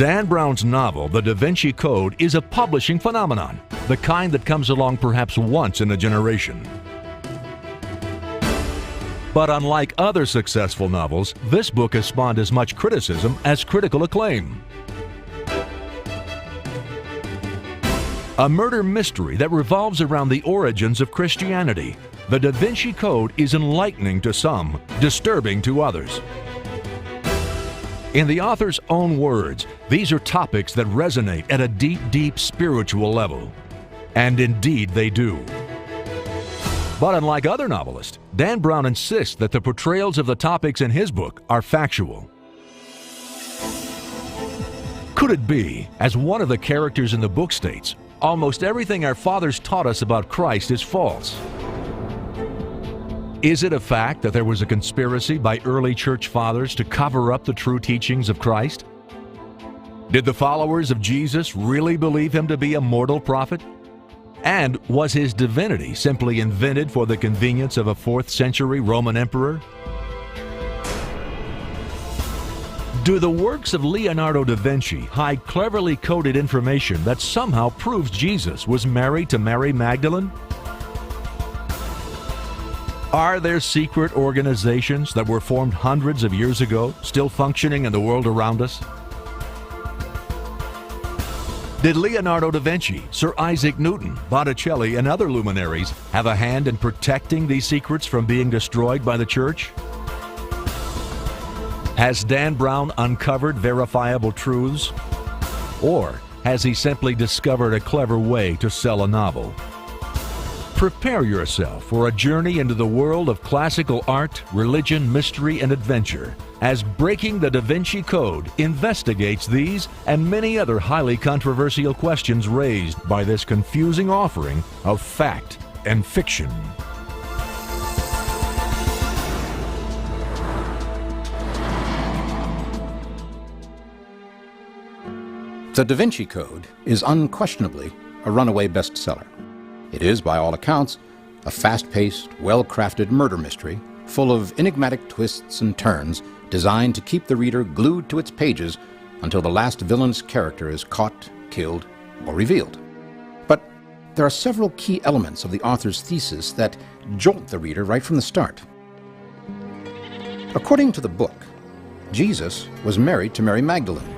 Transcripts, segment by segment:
Dan Brown's novel, The Da Vinci Code, is a publishing phenomenon, the kind that comes along perhaps once in a generation. But unlike other successful novels, this book has spawned as much criticism as critical acclaim. A murder mystery that revolves around the origins of Christianity, The Da Vinci Code is enlightening to some, disturbing to others. In the author's own words, these are topics that resonate at a deep, deep spiritual level. And indeed they do. But unlike other novelists, Dan Brown insists that the portrayals of the topics in his book are factual. Could it be, as one of the characters in the book states, almost everything our fathers taught us about Christ is false? Is it a fact that there was a conspiracy by early church fathers to cover up the true teachings of Christ? Did the followers of Jesus really believe him to be a mortal prophet? And was his divinity simply invented for the convenience of a 4th century Roman emperor? Do the works of Leonardo da Vinci hide cleverly coded information that somehow proves Jesus was married to Mary Magdalen? Are there secret organizations that were formed hundreds of years ago still functioning in the world around us? Did Leonardo da Vinci, Sir Isaac Newton, Botticelli, and other luminaries have a hand in protecting these secrets from being destroyed by the church? Has Dan Brown uncovered verifiable truths? Or has he simply discovered a clever way to sell a novel? Prepare yourself for a journey into the world of classical art, religion, mystery, and adventure as Breaking the Da Vinci Code investigates these and many other highly controversial questions raised by this confusing offering of fact and fiction. The Da Vinci Code is unquestionably a runaway bestseller. It is, by all accounts, a fast-paced, well-crafted murder mystery full of enigmatic twists and turns designed to keep the reader glued to its pages until the last villainous character is caught, killed, or revealed. But there are several key elements of the author's thesis that jolt the reader right from the start. According to the book, Jesus was married to Mary Magdalen,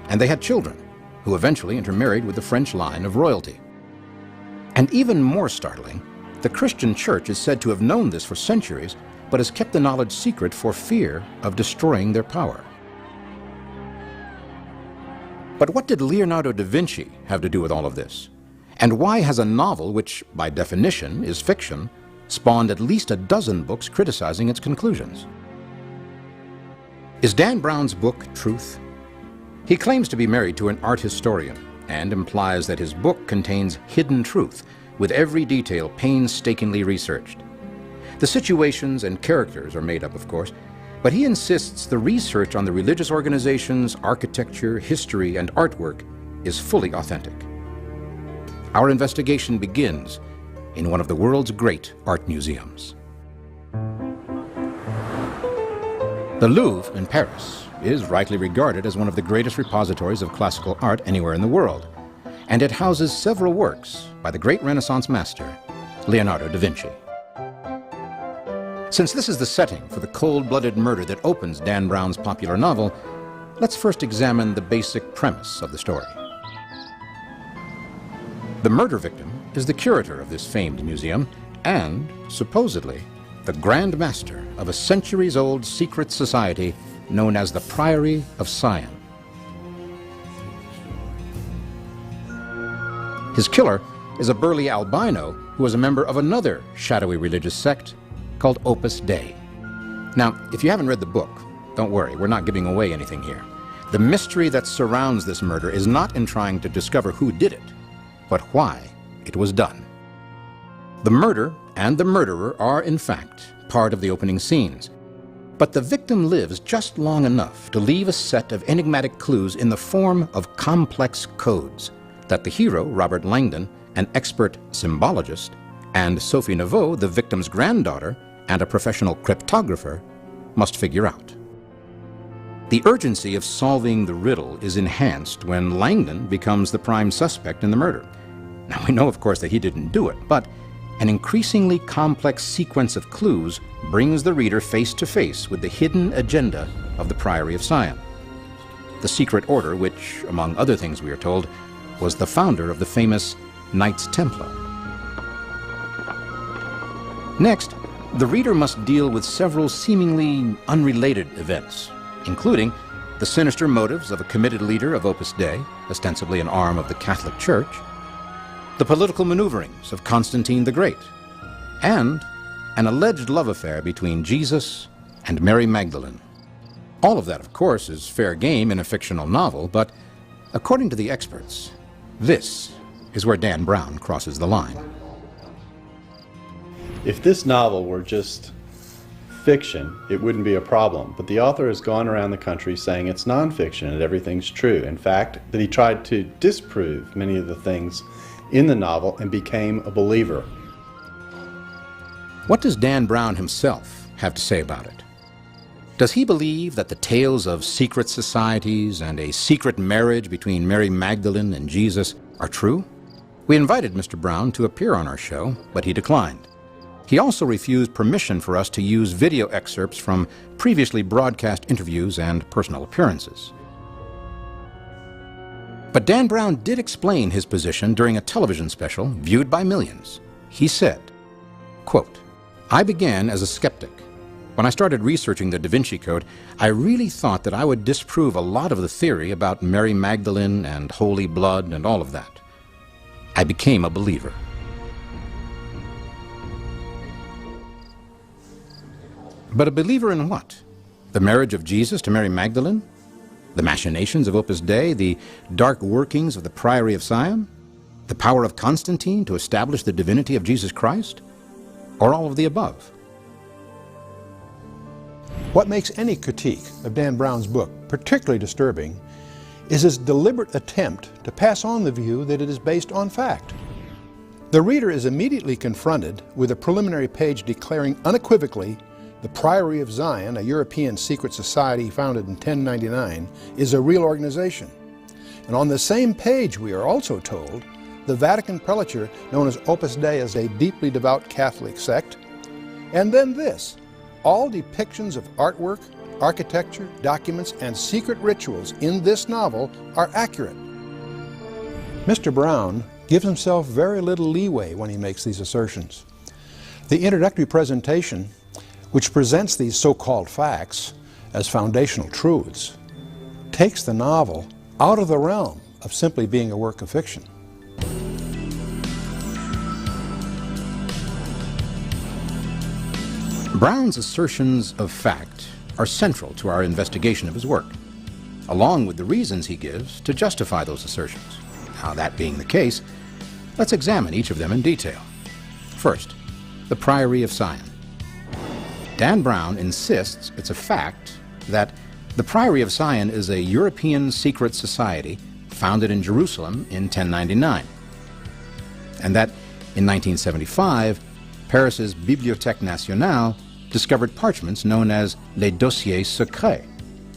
and they had children, who eventually intermarried with the French line of royalty. And even more startling, the Christian Church is said to have known this for centuries, but has kept the knowledge secret for fear of destroying their power. But what did Leonardo da Vinci have to do with all of this? And why has a novel, which by definition is fiction, spawned at least a dozen books criticizing its conclusions? Is Dan Brown's book truth? He claims to be married to an art historian, and implies that his book contains hidden truth, with every detail painstakingly researched. The situations and characters are made up, of course, but he insists the research on the religious organizations, architecture, history, and artwork is fully authentic. Our investigation begins in one of the world's great art museums. The Louvre in Paris is rightly regarded as one of the greatest repositories of classical art anywhere in the world, and it houses several works by the great Renaissance master, Leonardo da Vinci. Since this is the setting for the cold-blooded murder that opens Dan Brown's popular novel, let's first examine the basic premise of the story. The murder victim is the curator of this famed museum and, supposedly, the Grand Master of a centuries-old secret society known as the Priory of Sion. His killer is a burly albino who is a member of another shadowy religious sect called Opus Dei. Now, if you haven't read the book, don't worry, we're not giving away anything here. The mystery that surrounds this murder is not in trying to discover who did it, but why it was done. The murder and the murderer are, in fact, part of the opening scenes. But the victim lives just long enough to leave a set of enigmatic clues in the form of complex codes that the hero, Robert Langdon, an expert symbologist, and Sophie Neveu, the victim's granddaughter and a professional cryptographer, must figure out. The urgency of solving the riddle is enhanced when Langdon becomes the prime suspect in the murder. Now, we know, of course, that he didn't do it, but an increasingly complex sequence of clues brings the reader face to face with the hidden agenda of the Priory of Sion, the secret order which, among other things we are told, was the founder of the famous Knights Templar. Next, the reader must deal with several seemingly unrelated events, including the sinister motives of a committed leader of Opus Dei, ostensibly an arm of the Catholic Church, the political maneuverings of Constantine the Great, and an alleged love affair between Jesus and Mary Magdalen. All of that, of course, is fair game in a fictional novel, but according to the experts, this is where Dan Brown crosses the line. If this novel were just fiction, it wouldn't be a problem, but the author has gone around the country saying it's nonfiction and everything's true. In fact, that he tried to disprove many of the things in the novel and became a believer. What does Dan Brown himself have to say about it? Does he believe that the tales of secret societies and a secret marriage between Mary Magdalene and Jesus are true? We invited Mr. Brown to appear on our show, but he declined. He also refused permission for us to use video excerpts from previously broadcast interviews and personal appearances. But Dan Brown did explain his position during a television special viewed by millions. He said, quote, "I began as a skeptic. When I started researching the Da Vinci Code, I really thought that I would disprove a lot of the theory about Mary Magdalene and holy blood and all of that. I became a believer." But a believer in what? The marriage of Jesus to Mary Magdalene? The machinations of Opus Dei? The dark workings of the Priory of Sion? The power of Constantine to establish the divinity of Jesus Christ? Or all of the above? What makes any critique of Dan Brown's book particularly disturbing is his deliberate attempt to pass on the view that it is based on fact. The reader is immediately confronted with a preliminary page declaring unequivocally the Priory of Zion, a European secret society founded in 1099, is a real organization. And on the same page we are also told the Vatican prelature known as Opus Dei is a deeply devout Catholic sect. And then this, all depictions of artwork, architecture, documents, and secret rituals in this novel are accurate. Mr. Brown gives himself very little leeway when he makes these assertions. The introductory presentation, which presents these so-called facts as foundational truths, takes the novel out of the realm of simply being a work of fiction. Brown's assertions of fact are central to our investigation of his work, along with the reasons he gives to justify those assertions. Now, that being the case, let's examine each of them in detail. First, the Priory of Sion. Dan Brown insists it's a fact that the Priory of Sion is a European secret society founded in Jerusalem in 1099, and that in 1975, Paris's Bibliothèque Nationale discovered parchments known as les dossiers secrets,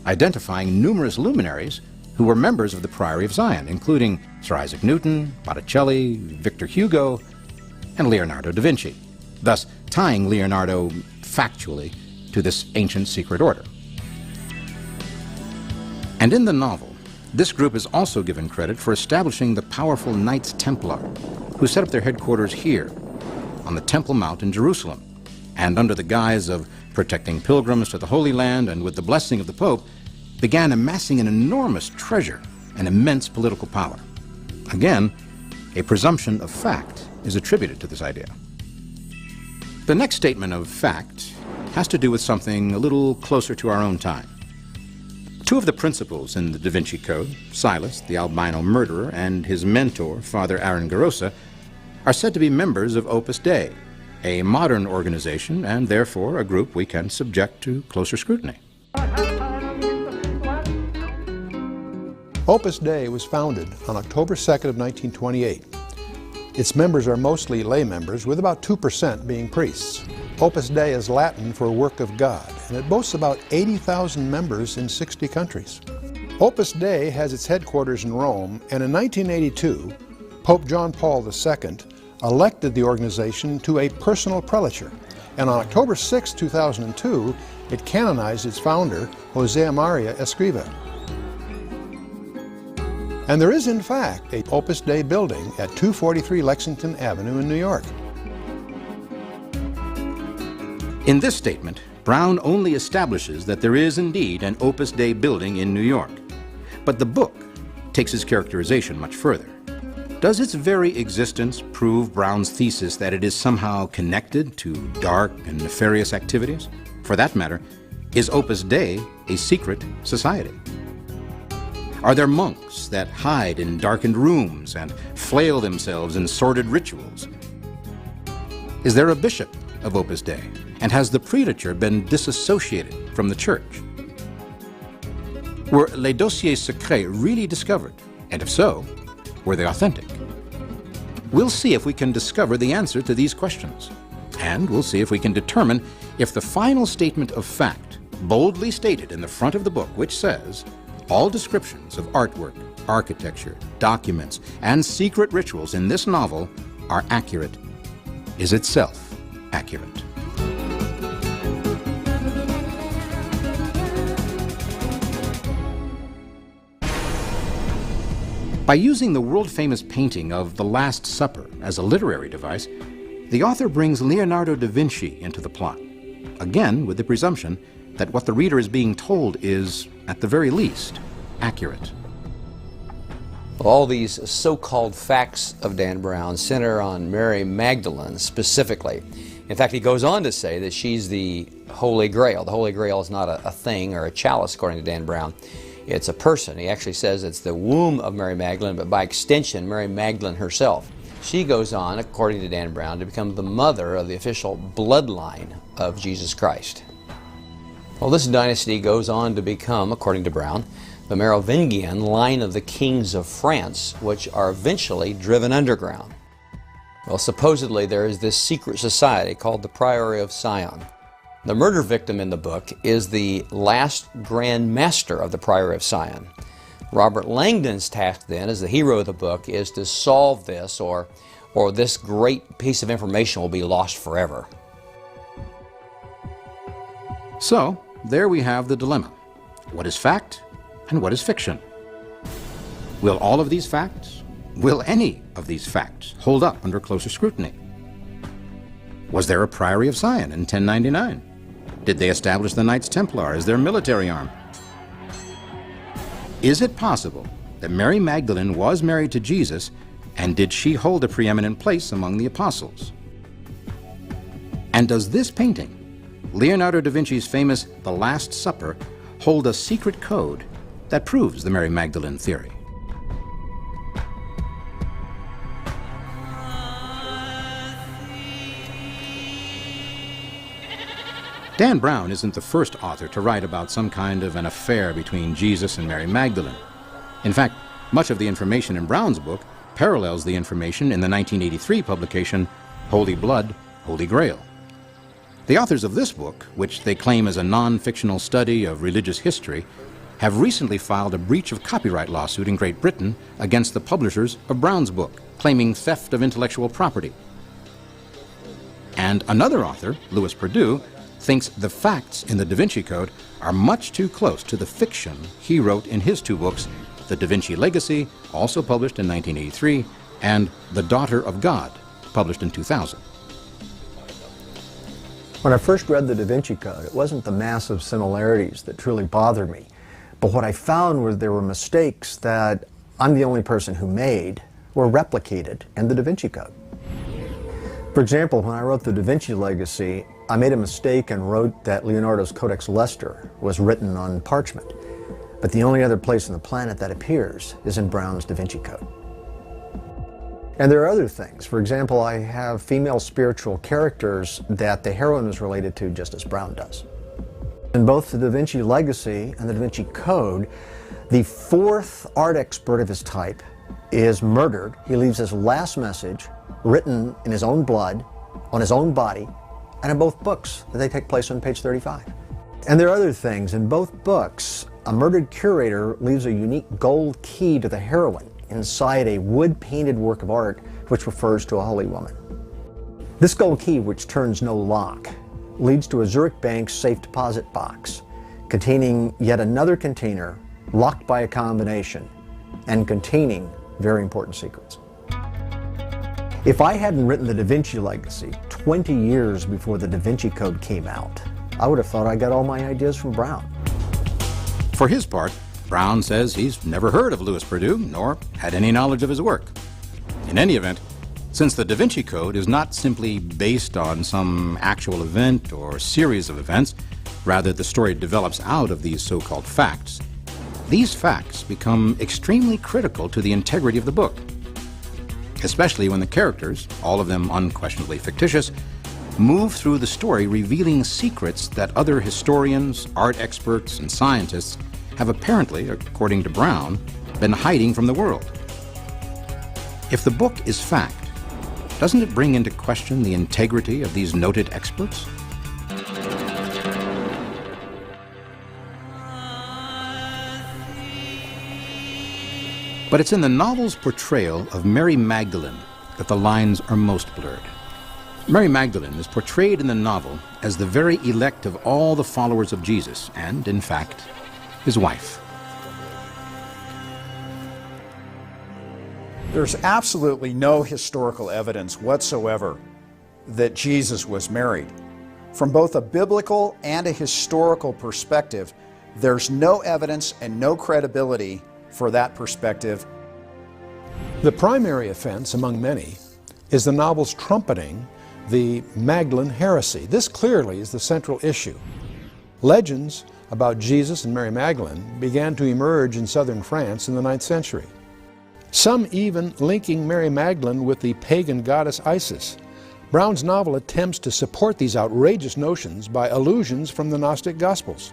identifying numerous luminaries who were members of the Priory of Zion, including Sir Isaac Newton, Botticelli, Victor Hugo, and Leonardo da Vinci, thus tying Leonardo factually to this ancient secret order. And in the novel, this group is also given credit for establishing the powerful Knights Templar, who set up their headquarters here, on the Temple Mount in Jerusalem, and under the guise of protecting pilgrims to the Holy Land and with the blessing of the Pope, began amassing an enormous treasure and immense political power. Again, a presumption of fact is attributed to this idea. The next statement of fact has to do with something a little closer to our own time. Two of the principals in the Da Vinci Code, Silas, the albino murderer, and his mentor, Father Aaron Garosa, are said to be members of Opus Dei, a modern organization and therefore a group we can subject to closer scrutiny. Opus Dei was founded on October 2nd of 1928. Its members are mostly lay members, with about 2% being priests. Opus Dei is Latin for work of God, and it boasts about 80,000 members in 60 countries. Opus Dei has its headquarters in Rome, and in 1982, Pope John Paul II elected the organization to a personal prelature, and on October 6, 2002, it canonized its founder, Jose Maria Escriva. And there is, in fact, a Opus Dei building at 243 Lexington Avenue in New York. In this statement, Brown only establishes that there is indeed an Opus Dei building in New York. But the book takes his characterization much further. Does its very existence prove Brown's thesis that it is somehow connected to dark and nefarious activities? For that matter, is Opus Dei a secret society? Are there monks that hide in darkened rooms and flail themselves in sordid rituals? Is there a bishop of Opus Dei? And has the prelature been disassociated from the church? Were les dossiers secrets really discovered? And if so, were they authentic? We'll see if we can discover the answer to these questions. And we'll see if we can determine if the final statement of fact, boldly stated in the front of the book, which says, all descriptions of artwork, architecture, documents, and secret rituals in this novel are accurate, is itself accurate. By using the world-famous painting of The Last Supper as a literary device, the author brings Leonardo da Vinci into the plot, again with the presumption that what the reader is being told is, at the very least, accurate. All these so-called facts of Dan Brown center on Mary Magdalen specifically. In fact, he goes on to say that she's the Holy Grail. The Holy Grail is not a thing or a chalice, according to Dan Brown. It's a person. He actually says it's the womb of Mary Magdalene, but by extension, Mary Magdalene herself. She goes on, according to Dan Brown, to become the mother of the official bloodline of Jesus Christ. Well, this dynasty goes on to become, according to Brown, the Merovingian line of the kings of France, which are eventually driven underground. Well, supposedly there is this secret society called the Priory of Sion. The murder victim in the book is the last Grand Master of the Priory of Sion. Robert Langdon's task then, as the hero of the book, is to solve this, or this great piece of information will be lost forever. So, there we have the dilemma. What is fact and what is fiction? Will all of these facts, will any of these facts hold up under closer scrutiny? Was there a Priory of Sion in 1099? Did they establish the Knights Templar as their military arm? Is it possible that Mary Magdalene was married to Jesus, and did she hold a preeminent place among the apostles? And does this painting, Leonardo da Vinci's famous The Last Supper, hold a secret code that proves the Mary Magdalene theory? Dan Brown isn't the first author to write about some kind of an affair between Jesus and Mary Magdalene. In fact, much of the information in Brown's book parallels the information in the 1983 publication Holy Blood, Holy Grail. The authors of this book, which they claim is a non-fictional study of religious history, have recently filed a breach of copyright lawsuit in Great Britain against the publishers of Brown's book, claiming theft of intellectual property. And another author, Louis Perdue, thinks the facts in the Da Vinci Code are much too close to the fiction he wrote in his two books, The Da Vinci Legacy, also published in 1983, and The Daughter of God, published in 2000. When I first read the Da Vinci Code, it wasn't the massive similarities that truly bothered me, but what I found was there were mistakes that I'm the only person who made were replicated in the Da Vinci Code. For example, when I wrote the Da Vinci Legacy, I made a mistake and wrote that Leonardo's Codex Leicester was written on parchment, but the only other place on the planet that appears is in Brown's Da Vinci Code. And there are other things. For example, I have female spiritual characters that the heroine is related to just as Brown does. In both the Da Vinci Legacy and the Da Vinci Code, the fourth art expert of his type is murdered. He leaves his last message written in his own blood, on his own body, and in both books, they take place on page 35. And there are other things. In both books, a murdered curator leaves a unique gold key to the heroine inside a wood-painted work of art which refers to a holy woman. This gold key, which turns no lock, leads to a Zurich bank safe deposit box containing yet another container locked by a combination and containing very important secrets. If I hadn't written The Da Vinci Legacy 20 years before the Da Vinci Code came out, I would have thought I got all my ideas from Brown. For his part, Brown says he's never heard of Louis Perdue, nor had any knowledge of his work. In any event, since the Da Vinci Code is not simply based on some actual event or series of events, rather the story develops out of these so-called facts, these facts become extremely critical to the integrity of the book, especially when the characters, all of them unquestionably fictitious, move through the story revealing secrets that other historians, art experts, and scientists have apparently, according to Brown, been hiding from the world. If the book is fact, doesn't it bring into question the integrity of these noted experts? But it's in the novel's portrayal of Mary Magdalen that the lines are most blurred. Mary Magdalen is portrayed in the novel as the very elect of all the followers of Jesus, and, in fact, his wife. There's absolutely no historical evidence whatsoever that Jesus was married. From both a biblical and a historical perspective, there's no evidence and no credibility for that perspective. The primary offense, among many, is the novel's trumpeting the Magdalen heresy. This clearly is the central issue. Legends about Jesus and Mary Magdalene began to emerge in southern France in the 9th century. Some even linking Mary Magdalene with the pagan goddess Isis. Brown's novel attempts to support these outrageous notions by allusions from the Gnostic Gospels.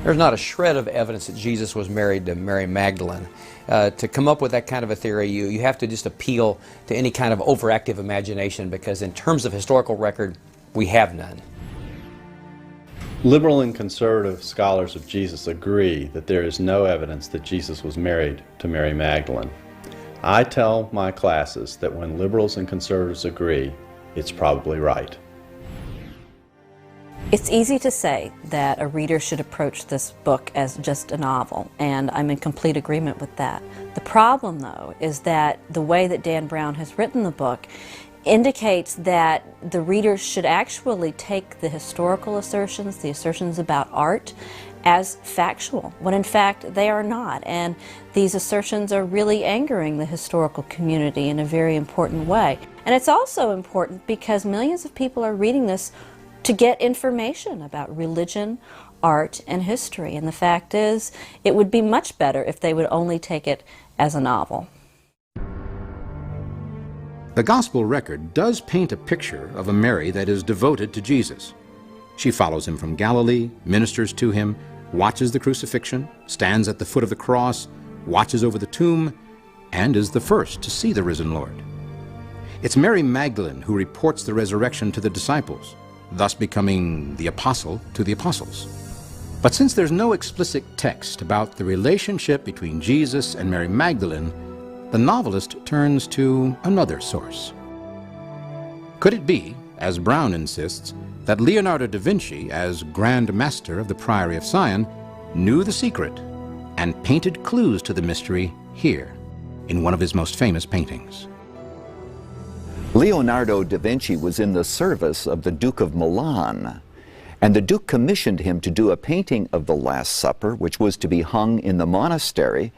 There's not a shred of evidence that Jesus was married to Mary Magdalene. To come up with that kind of a theory, you have to just appeal to any kind of overactive imagination, because in terms of historical record, we have none. Liberal and conservative scholars of Jesus agree that there is no evidence that Jesus was married to Mary Magdalene. I tell my classes that when liberals and conservatives agree, it's probably right. It's easy to say that a reader should approach this book as just a novel, and I'm in complete agreement with that. The problem, though, is that the way that Dan Brown has written the book indicates that the reader should actually take the historical assertions, the assertions about art, as factual, when in fact they are not. And these assertions are really angering the historical community in a very important way. And it's also important because millions of people are reading this to get information about religion, art, and history. And the fact is, it would be much better if they would only take it as a novel. The Gospel record does paint a picture of a Mary that is devoted to Jesus. She follows him from Galilee, ministers to him, watches the crucifixion, stands at the foot of the cross, watches over the tomb, and is the first to see the risen Lord. It's Mary Magdalene who reports the resurrection to the disciples, thus becoming the apostle to the apostles. But since there's no explicit text about the relationship between Jesus and Mary Magdalene, the novelist turns to another source. Could it be, as Brown insists, that Leonardo da Vinci, as Grand Master of the Priory of Sion, knew the secret and painted clues to the mystery here, in one of his most famous paintings? Leonardo da Vinci was in the service of the Duke of Milan, and the Duke commissioned him to do a painting of the Last Supper, which was to be hung in the monastery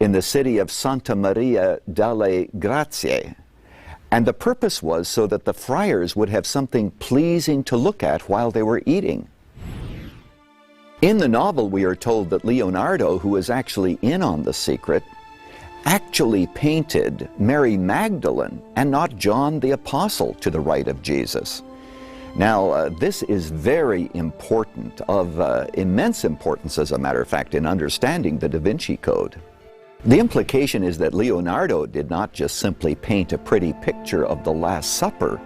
in the city of Santa Maria delle Grazie. And the purpose was so that the friars would have something pleasing to look at while they were eating. In the novel, we are told that Leonardo, who was actually in on the secret, actually painted Mary Magdalene and not John the Apostle to the right of Jesus. Now, this is very important, of immense importance, as a matter of fact, in understanding the Da Vinci Code. The implication is that Leonardo did not just simply paint a pretty picture of the Last Supper,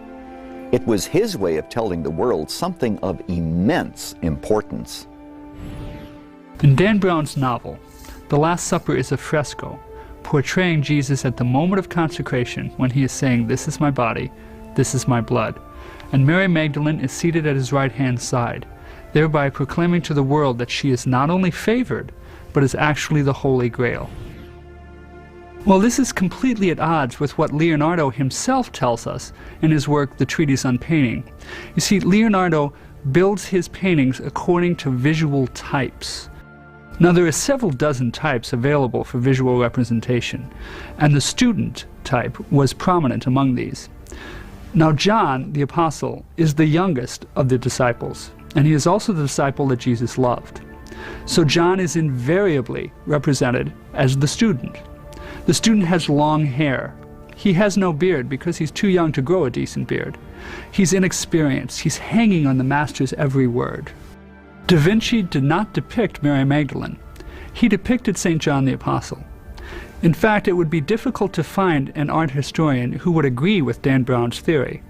It was his way of telling the world something of immense importance. In Dan Brown's novel, The Last Supper is a fresco portraying Jesus at the moment of consecration when he is saying, "This is my body, this is my blood." And Mary Magdalene is seated at his right-hand side, thereby proclaiming to the world that she is not only favored, but is actually the Holy Grail. Well, this is completely at odds with what Leonardo himself tells us in his work, The Treatise on Painting. You see, Leonardo builds his paintings according to visual types. Now, there are several dozen types available for visual representation, and the student type was prominent among these. Now, John, the apostle, is the youngest of the disciples, and he is also the disciple that Jesus loved. So John is invariably represented as the student. The student has long hair. He has no beard because he's too young to grow a decent beard. He's inexperienced. He's hanging on the master's every word. Da Vinci did not depict Mary Magdalene. He depicted St. John the Apostle. In fact, it would be difficult to find an art historian who would agree with Dan Brown's theory.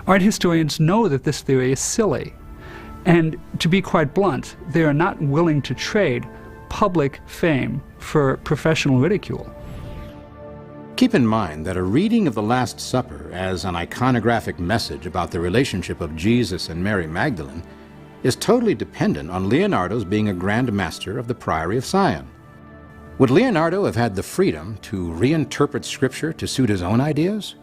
Art historians know that this theory is silly. And to be quite blunt, they are not willing to trade public fame for professional ridicule. Keep in mind that a reading of the Last Supper as an iconographic message about the relationship of Jesus and Mary Magdalene is totally dependent on Leonardo's being a Grand Master of the Priory of Sion. Would Leonardo have had the freedom to reinterpret Scripture to suit his own ideas?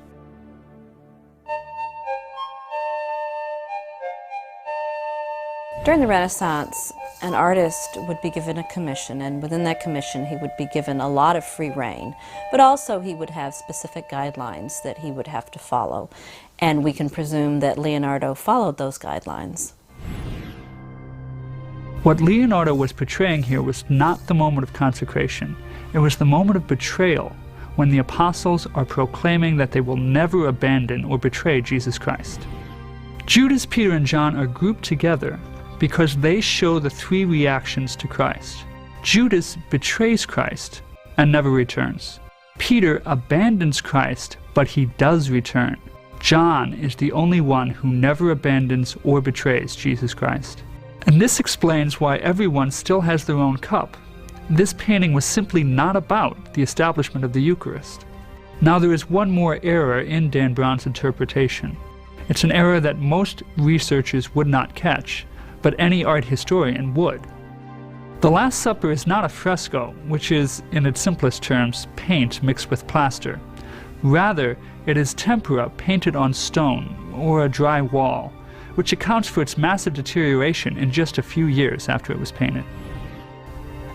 During the Renaissance, an artist would be given a commission, and within that commission he would be given a lot of free rein, but also he would have specific guidelines that he would have to follow, and we can presume that Leonardo followed those guidelines. What Leonardo was portraying here was not the moment of consecration. It was the moment of betrayal, when the apostles are proclaiming that they will never abandon or betray Jesus Christ. Judas, Peter, and John are grouped together because they show the three reactions to Christ. Judas betrays Christ and never returns. Peter abandons Christ, but he does return. John is the only one who never abandons or betrays Jesus Christ. And this explains why everyone still has their own cup. This painting was simply not about the establishment of the Eucharist. Now, there is one more error in Dan Brown's interpretation. It's an error that most researchers would not catch, but any art historian would. The Last Supper is not a fresco, which is, in its simplest terms, paint mixed with plaster. Rather, it is tempera painted on stone or a dry wall, which accounts for its massive deterioration in just a few years after it was painted.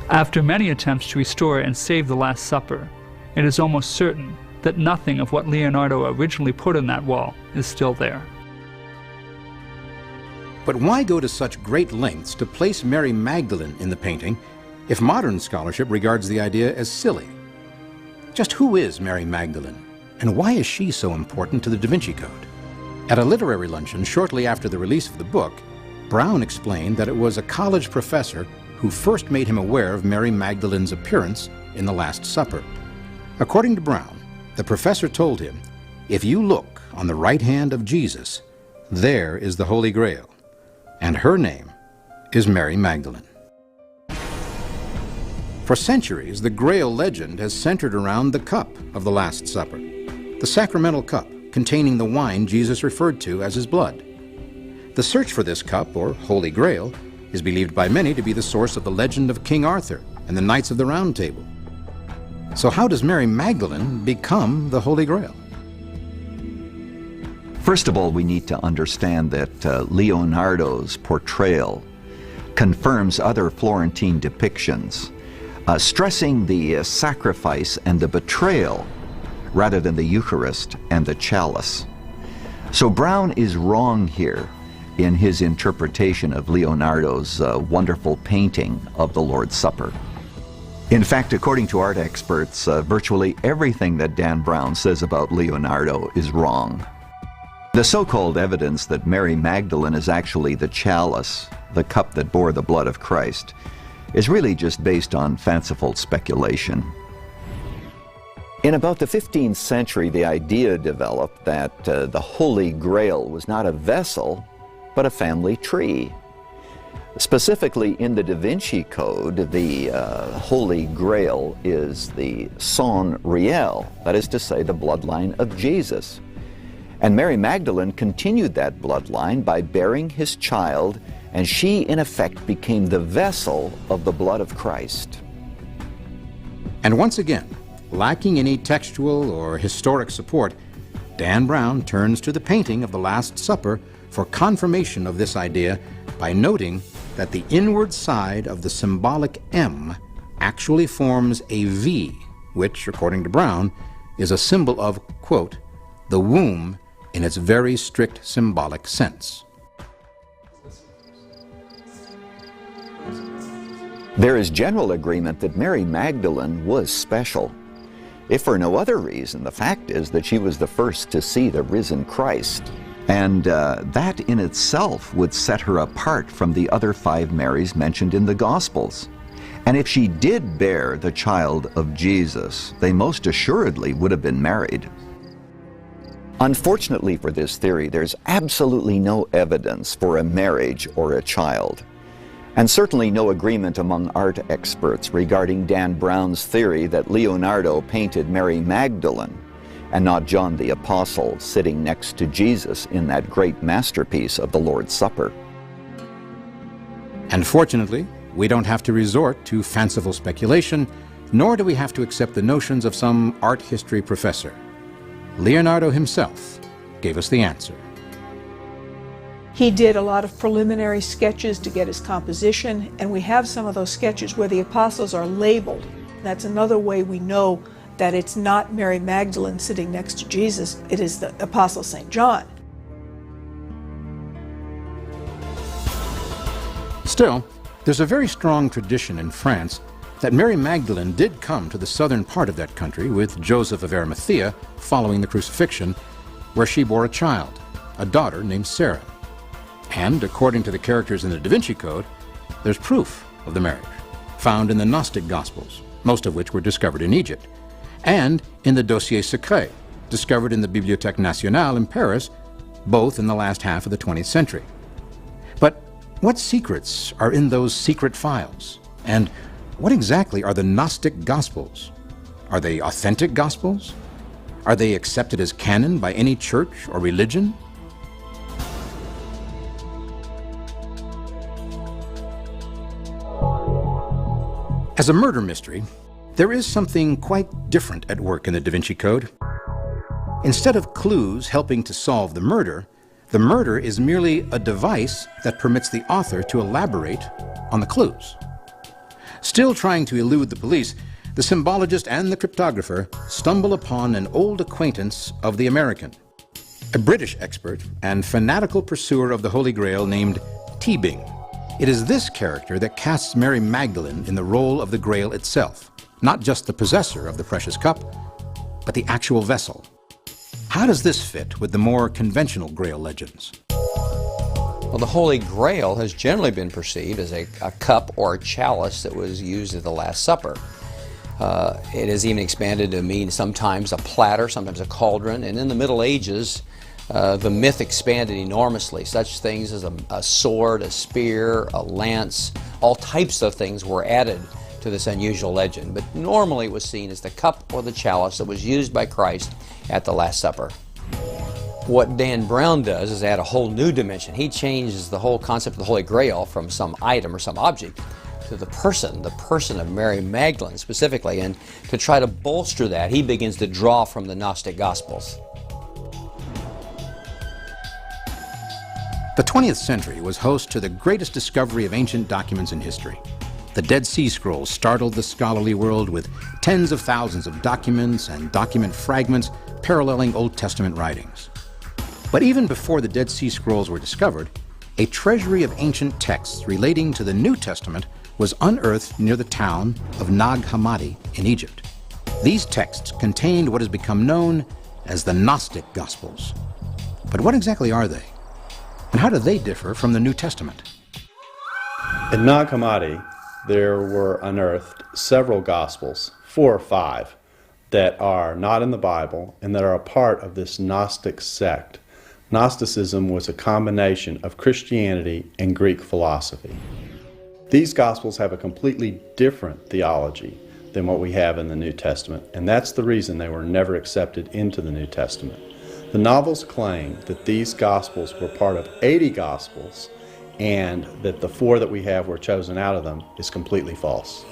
After many attempts to restore and save the Last Supper, it is almost certain that nothing of what Leonardo originally put on that wall is still there. But why go to such great lengths to place Mary Magdalene in the painting if modern scholarship regards the idea as silly? Just who is Mary Magdalene, and why is she so important to the Da Vinci Code? At a literary luncheon shortly after the release of the book, Brown explained that it was a college professor who first made him aware of Mary Magdalene's appearance in the Last Supper. According to Brown, the professor told him, "If you look on the right hand of Jesus, there is the Holy Grail, and her name is Mary Magdalene." For centuries, the Grail legend has centered around the cup of the Last Supper, the sacramental cup containing the wine Jesus referred to as his blood. The search for this cup, or Holy Grail, is believed by many to be the source of the legend of King Arthur and the Knights of the Round Table. So how does Mary Magdalene become the Holy Grail? First of all, we need to understand that Leonardo's portrayal confirms other Florentine depictions, stressing the sacrifice and the betrayal rather than the Eucharist and the chalice. So Brown is wrong here in his interpretation of Leonardo's wonderful painting of the Lord's Supper. In fact, according to art experts, virtually everything that Dan Brown says about Leonardo is wrong. The so-called evidence that Mary Magdalene is actually the chalice, the cup that bore the blood of Christ, is really just based on fanciful speculation. In about the 15th century, the idea developed that the Holy Grail was not a vessel, but a family tree. Specifically, in the Da Vinci Code, the Holy Grail is the sang réel, that is to say, the bloodline of Jesus. And Mary Magdalene continued that bloodline by bearing his child, and she, in effect, became the vessel of the blood of Christ. And once again, lacking any textual or historic support, Dan Brown turns to the painting of the Last Supper for confirmation of this idea by noting that the inward side of the symbolic M actually forms a V, which, according to Brown, is a symbol of, quote, the womb in its very strict symbolic sense. There is general agreement that Mary Magdalene was special. If for no other reason, the fact is that she was the first to see the risen Christ. And that in itself would set her apart from the other 5 Marys mentioned in the Gospels. And if she did bear the child of Jesus, they most assuredly would have been married. Unfortunately for this theory, there's absolutely no evidence for a marriage or a child. And certainly no agreement among art experts regarding Dan Brown's theory that Leonardo painted Mary Magdalene and not John the Apostle sitting next to Jesus in that great masterpiece of the Lord's Supper. And fortunately, we don't have to resort to fanciful speculation, nor do we have to accept the notions of some art history professor. Leonardo himself gave us the answer. He did a lot of preliminary sketches to get his composition, and we have some of those sketches where the apostles are labeled. That's another way we know that it's not Mary Magdalene sitting next to Jesus, it is the Apostle St. John. Still, there's a very strong tradition in France that Mary Magdalene did come to the southern part of that country with Joseph of Arimathea following the crucifixion, where she bore a child, a daughter named Sarah. And according to the characters in the Da Vinci Code, there's proof of the marriage, found in the Gnostic Gospels, most of which were discovered in Egypt, and in the Dossier Secret, discovered in the Bibliothèque Nationale in Paris, both in the last half of the 20th century. But what secrets are in those secret files? And what exactly are the Gnostic Gospels? Are they authentic Gospels? Are they accepted as canon by any church or religion? As a murder mystery, there is something quite different at work in the Da Vinci Code. Instead of clues helping to solve the murder is merely a device that permits the author to elaborate on the clues. Still trying to elude the police, the symbologist and the cryptographer stumble upon an old acquaintance of the American, a British expert and fanatical pursuer of the Holy Grail named Teabing. It is this character that casts Mary Magdalene in the role of the Grail itself, not just the possessor of the precious cup, but the actual vessel. How does this fit with the more conventional Grail legends? Well, the Holy Grail has generally been perceived as a cup or a chalice that was used at the Last Supper. It has even expanded to mean sometimes a platter, sometimes a cauldron, and in the Middle Ages, the myth expanded enormously. Such things as a sword, a spear, a lance, all types of things were added to this unusual legend. But normally it was seen as the cup or the chalice that was used by Christ at the Last Supper. What Dan Brown does is add a whole new dimension. He changes the whole concept of the Holy Grail from some item or some object to the person of Mary Magdalene specifically. And to try to bolster that, he begins to draw from the Gnostic Gospels. The 20th century was host to the greatest discovery of ancient documents in history. The Dead Sea Scrolls startled the scholarly world with tens of thousands of documents and document fragments paralleling Old Testament writings. But even before the Dead Sea Scrolls were discovered, a treasury of ancient texts relating to the New Testament was unearthed near the town of Nag Hammadi in Egypt. These texts contained what has become known as the Gnostic Gospels. But what exactly are they? And how do they differ from the New Testament? At Nag Hammadi, there were unearthed several Gospels, 4 or 5, that are not in the Bible and that are a part of this Gnostic sect. Gnosticism was a combination of Christianity and Greek philosophy. These Gospels have a completely different theology than what we have in the New Testament, and that's the reason they were never accepted into the New Testament. The novels claim that these Gospels were part of 80 Gospels and that the 4 that we have were chosen out of them is completely false.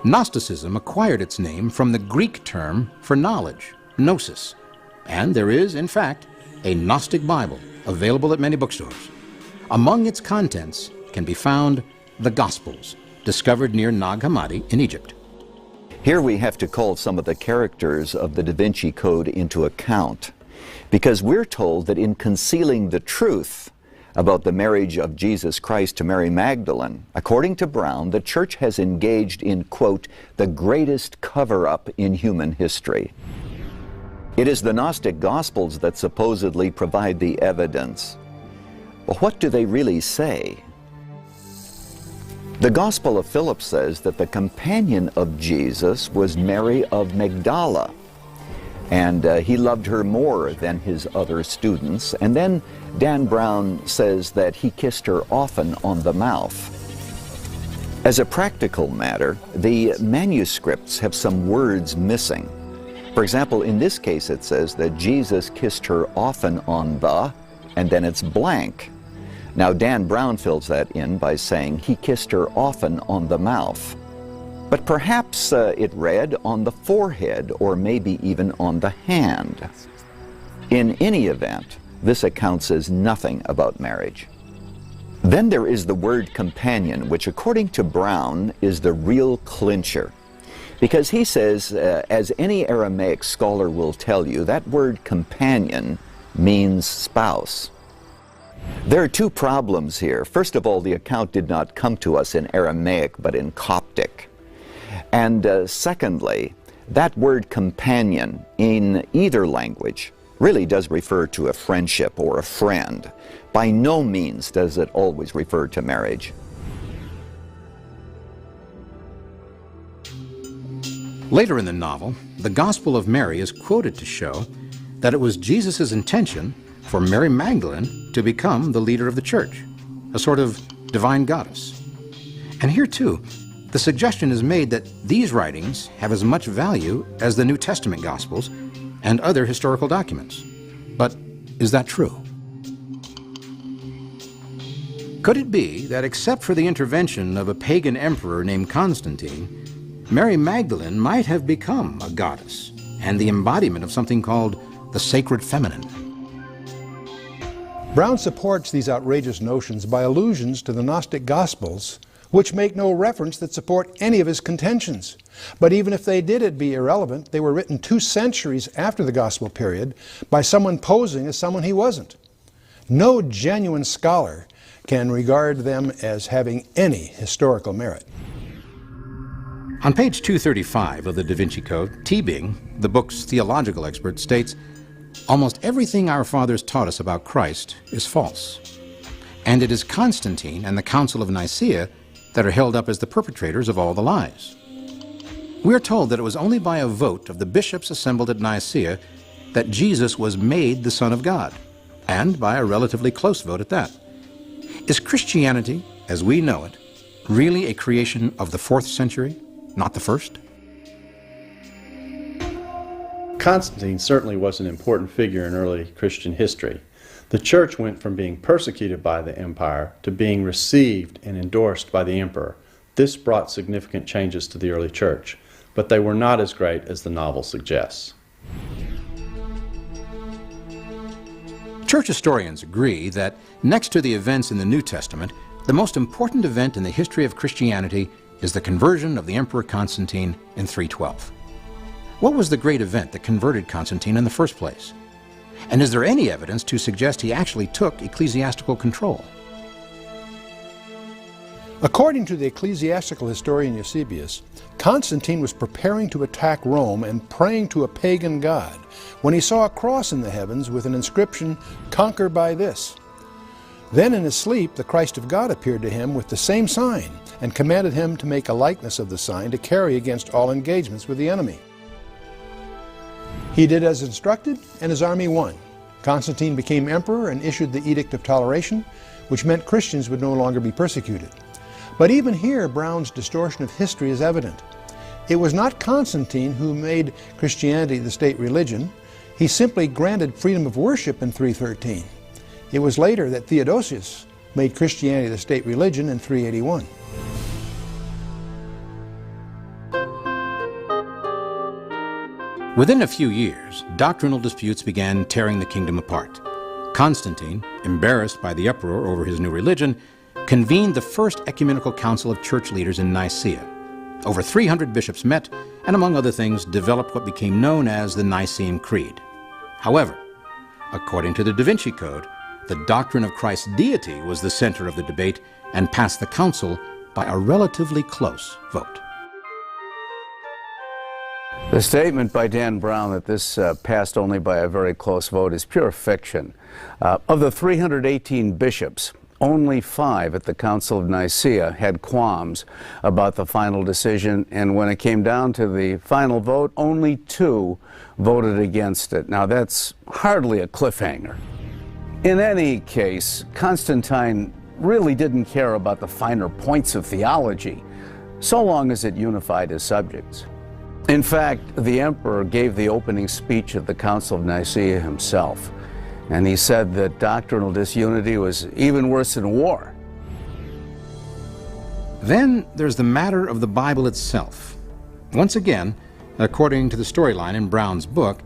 Gnosticism acquired its name from the Greek term for knowledge, gnosis, and there is, in fact, a Gnostic Bible available at many bookstores. Among its contents can be found the Gospels, discovered near Nag Hammadi in Egypt. Here we have to call some of the characters of the Da Vinci Code into account, because we're told that in concealing the truth about the marriage of Jesus Christ to Mary Magdalene, according to Brown, the Church has engaged in, quote, the greatest cover-up in human history. It is the Gnostic Gospels that supposedly provide the evidence. But what do they really say? The Gospel of Philip says that the companion of Jesus was Mary of Magdala, and he loved her more than his other students. And then Dan Brown says that he kissed her often on the mouth. As a practical matter, the manuscripts have some words missing. For example, in this case it says that Jesus kissed her often on the, and then it's blank. Now Dan Brown fills that in by saying he kissed her often on the mouth. But perhaps it read on the forehead or maybe even on the hand. In any event, this account says nothing about marriage. Then there is the word companion, which according to Brown is the real clincher. Because he says, as any Aramaic scholar will tell you, that word companion means spouse. There are 2 problems here. First of all, the account did not come to us in Aramaic, but in Coptic. And secondly, that word companion in either language really does refer to a friendship or a friend. By no means does it always refer to marriage. Later in the novel, the Gospel of Mary is quoted to show that it was Jesus' intention for Mary Magdalene to become the leader of the church, a sort of divine goddess. And here too, the suggestion is made that these writings have as much value as the New Testament Gospels and other historical documents. But is that true? Could it be that except for the intervention of a pagan emperor named Constantine, Mary Magdalene might have become a goddess and the embodiment of something called the sacred feminine? Brown supports these outrageous notions by allusions to the Gnostic Gospels, which make no reference that support any of his contentions. But even if they did, it'd be irrelevant. They were written 2 centuries after the Gospel period by someone posing as someone he wasn't. No genuine scholar can regard them as having any historical merit. On page 235 of the Da Vinci Code, T. Bing, the book's theological expert, states, "Almost everything our fathers taught us about Christ is false. And it is Constantine and the Council of Nicaea that are held up as the perpetrators of all the lies. We are told that it was only by a vote of the bishops assembled at Nicaea that Jesus was made the Son of God, and by a relatively close vote at that. Is Christianity, as we know it, really a creation of the 4th century, not the 1st? Constantine certainly was an important figure in early Christian history. The church went from being persecuted by the empire to being received and endorsed by the emperor. This brought significant changes to the early church, but they were not as great as the novel suggests. Church historians agree that next to the events in the New Testament, the most important event in the history of Christianity is the conversion of the Emperor Constantine in 312. What was the great event that converted Constantine in the first place? And is there any evidence to suggest he actually took ecclesiastical control? According to the ecclesiastical historian Eusebius, Constantine was preparing to attack Rome and praying to a pagan god when he saw a cross in the heavens with an inscription, "Conquer by this." Then in his sleep, the Christ of God appeared to him with the same sign and commanded him to make a likeness of the sign to carry against all engagements with the enemy. He did as instructed, and his army won. Constantine became emperor and issued the Edict of Toleration, which meant Christians would no longer be persecuted. But even here, Brown's distortion of history is evident. It was not Constantine who made Christianity the state religion. He simply granted freedom of worship in 313. It was later that Theodosius made Christianity the state religion in 381. Within a few years, doctrinal disputes began tearing the kingdom apart. Constantine, embarrassed by the uproar over his new religion, convened the first ecumenical council of church leaders in Nicaea. Over 300 bishops met and, among other things, developed what became known as the Nicene Creed. However, according to the Da Vinci Code, the doctrine of Christ's deity was the center of the debate and passed the council by a relatively close vote. The statement by Dan Brown that this passed only by a very close vote is pure fiction. Of the 318 bishops, only 5 at the Council of Nicaea had qualms about the final decision, and when it came down to the final vote, only 2 voted against it. Now that's hardly a cliffhanger. In any case, Constantine really didn't care about the finer points of theology, so long as it unified his subjects. In fact, the emperor gave the opening speech at the Council of Nicaea himself, and he said that doctrinal disunity was even worse than war. Then there's the matter of the Bible itself. Once again, according to the storyline in Brown's book,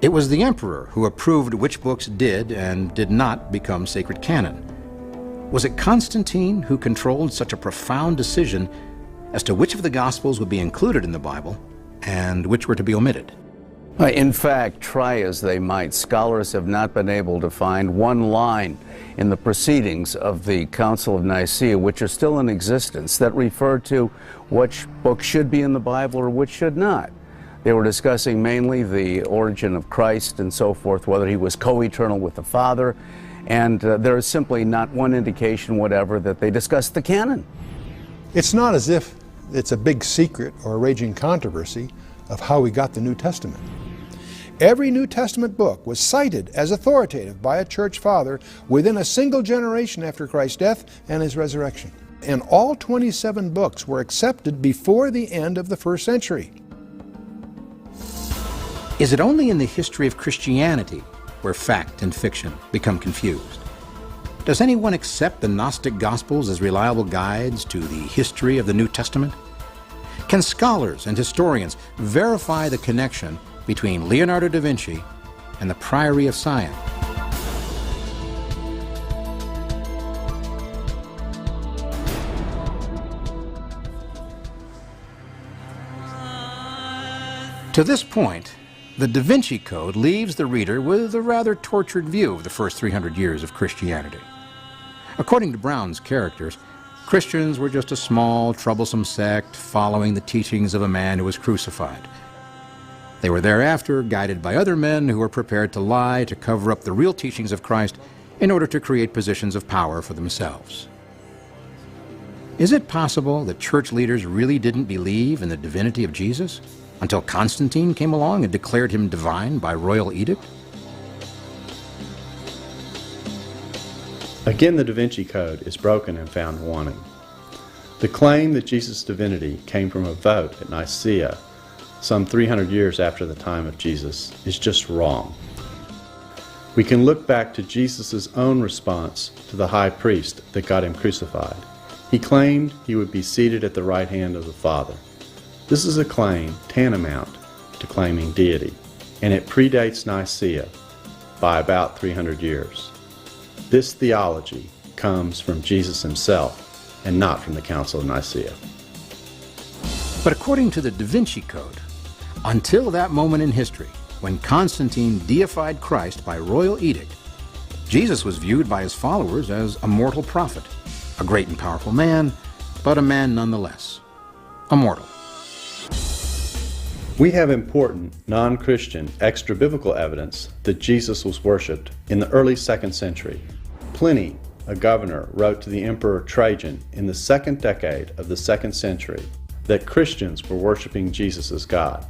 it was the emperor who approved which books did and did not become sacred canon. Was it Constantine who controlled such a profound decision as to which of the Gospels would be included in the Bible and which were to be omitted? In fact, try as they might, scholars have not been able to find one line in the proceedings of the Council of Nicaea, which are still in existence, that refer to which book should be in the Bible or which should not. They were discussing mainly the origin of Christ and so forth, whether he was co-eternal with the Father, and there is simply not one indication whatever that they discussed the canon. It's not as if it's a big secret or a raging controversy of how we got the New Testament. Every New Testament book was cited as authoritative by a church father within a single generation after Christ's death and his resurrection. And all 27 books were accepted before the end of the first century. Is it only in the history of Christianity where fact and fiction become confused? Does anyone accept the Gnostic Gospels as reliable guides to the history of the New Testament? Can scholars and historians verify the connection between Leonardo da Vinci and the Priory of Sion? To this point, the Da Vinci Code leaves the reader with a rather tortured view of the first 300 years of Christianity. According to Brown's characters, Christians were just a small, troublesome sect following the teachings of a man who was crucified. They were thereafter guided by other men who were prepared to lie to cover up the real teachings of Christ in order to create positions of power for themselves. Is it possible that church leaders really didn't believe in the divinity of Jesus until Constantine came along and declared him divine by royal edict? Again, the Da Vinci Code is broken and found wanting. The claim that Jesus' divinity came from a vote at Nicaea, some 300 years after the time of Jesus, is just wrong. We can look back to Jesus' own response to the high priest that got him crucified. He claimed he would be seated at the right hand of the Father. This is a claim tantamount to claiming deity, and it predates Nicaea by about 300 years. This theology comes from Jesus himself and not from the Council of Nicaea. But according to the Da Vinci Code, until that moment in history when Constantine deified Christ by royal edict, Jesus was viewed by his followers as a mortal prophet, a great and powerful man, but a man nonetheless, a mortal. We have important, non-Christian, extra-biblical evidence that Jesus was worshipped in the early 2nd century. Pliny a governor, wrote to the Emperor Trajan in the 2nd decade of the 2nd century that Christians were worshiping Jesus as God.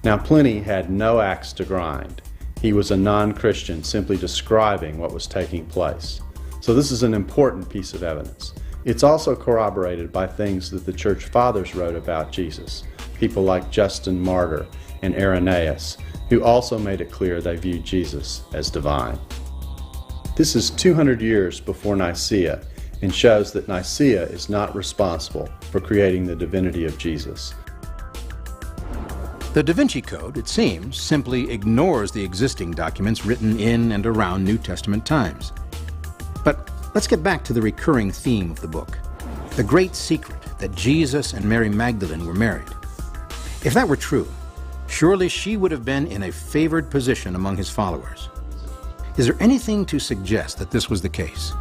Now, Pliny had no axe to grind. He was a non-Christian simply describing what was taking place. So this is an important piece of evidence. It's also corroborated by things that the Church Fathers wrote about Jesus, people like Justin Martyr and Irenaeus, who also made it clear they viewed Jesus as divine. This is 200 years before Nicaea and shows that Nicaea is not responsible for creating the divinity of Jesus. The Da Vinci Code, it seems, simply ignores the existing documents written in and around New Testament times. But let's get back to the recurring theme of the book, the great secret that Jesus and Mary Magdalen were married. If that were true, surely she would have been in a favored position among his followers. Is there anything to suggest that this was the case?